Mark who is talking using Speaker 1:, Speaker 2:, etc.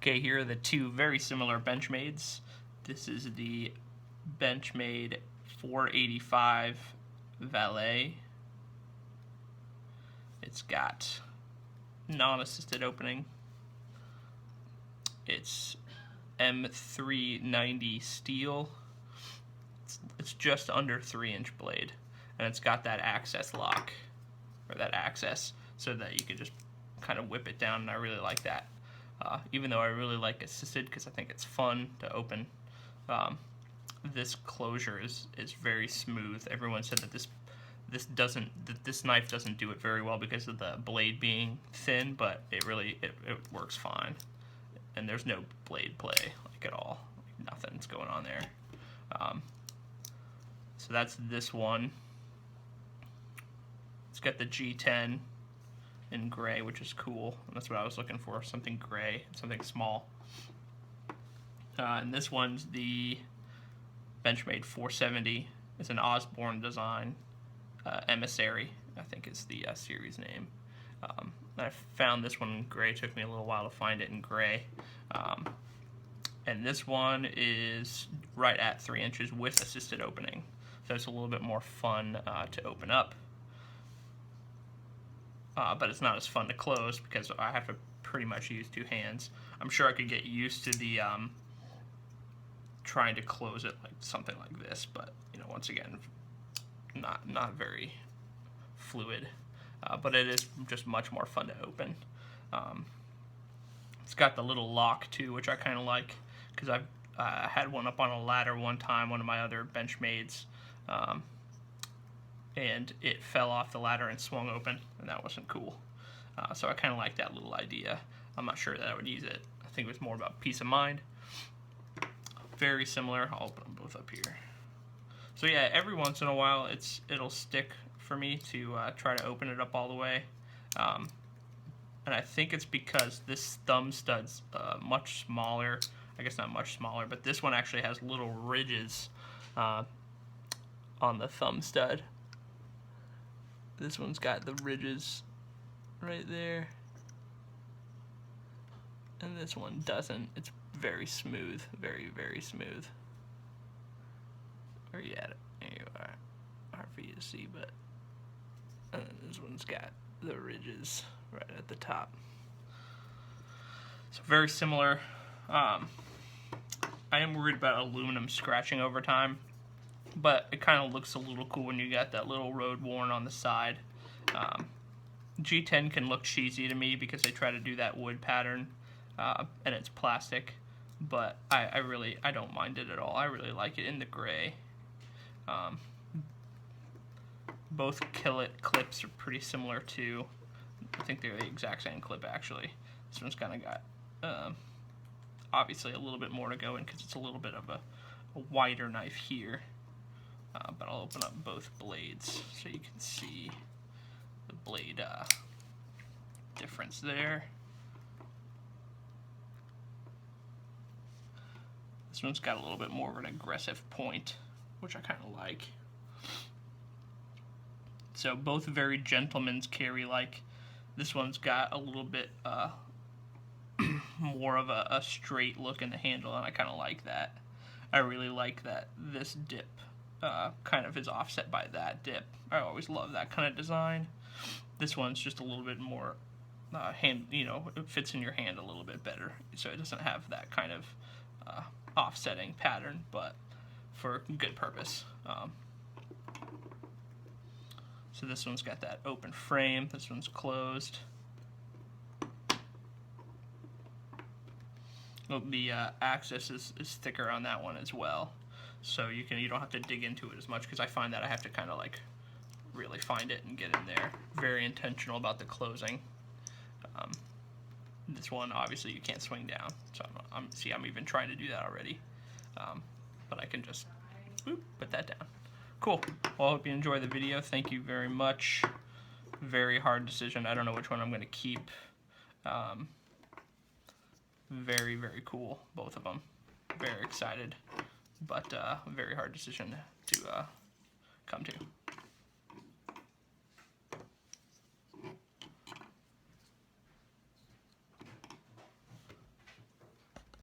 Speaker 1: Okay, here are the two very similar Benchmades. This is the Benchmade 485 Valet. It's got non-assisted opening. It's M390 steel. It's just under 3-inch blade, and it's got that access lock, or that access, so that you can just kind of whip it down, and I really like that. Even though I really like assisted because I think it's fun to open, this closure is very smooth. Everyone said that this knife doesn't do it very well because of the blade being thin, but it works fine, and there's no blade play like at all. Like, nothing's going on there. So that's this one. It's got the G10 in gray, which is cool. And that's what I was looking for, something gray, something small. And this one's the Benchmade 470. It's an Osborne design. Emissary, I think is the series name. I found this one in gray. It took me a little while to find it in gray. And this one is right at 3 inches with assisted opening. So it's a little bit more fun to open up. But it's not as fun to close because I have to pretty much use two hands. I'm sure I could get used to the trying to close it like something like this, but once again, not very fluid. But it is just much more fun to open. It's got the little lock too, which I kind of like because I've had one up on a ladder one time, one of my other Benchmades. And it fell off the ladder and swung open, and that wasn't cool. So I kind of like that little idea. I'm not sure that I would use it. I think it was more about peace of mind. Very similar. I'll open them both up here. So yeah, every once in a while it'll stick for me to try to open it up all the way. And I think it's because this thumb stud's much smaller. I guess not much smaller, but this one actually has little ridges on the thumb stud. This one's got the ridges right there, and this one doesn't. It's very smooth, very, very smooth. Where you at? There you are. Hard for you to see, but this one's got the ridges right at the top. So very similar. I am worried about aluminum scratching over time, but it kind of looks a little cool when you got that little road worn on the side. G10 can look cheesy to me because they try to do that wood pattern, and it's plastic, but I don't mind it at all. I really like it in the gray. Both Killit clips are pretty similar too. I think they're the exact same clip actually. This one's kind of got obviously a little bit more to go in because it's a little bit of a wider knife here. But I'll open up both blades so you can see the blade difference there. This one's got a little bit more of an aggressive point, which I kind of like. So both very gentleman's carry-like. This one's got a little bit more of a straight look in the handle, and I kind of like that. I really like that this dip kind of is offset by that dip. I always love that kind of design. This one's just a little bit more it fits in your hand a little bit better, so it doesn't have that kind of offsetting pattern, but for good purpose. So this one's got that open frame. This one's closed. The axis is thicker on that one as well, so you don't have to dig into it as much because I find that I have to kind of like really find it and get in there. Very intentional about the closing. This one obviously you can't swing down, so I'm even trying to do that already, but I can just put that down. Cool. Well, I hope you enjoy the video. Thank you very much. Very hard decision. I don't know which one I'm going to keep. Very, very cool, both of them. Very excited, but very hard decision to come to.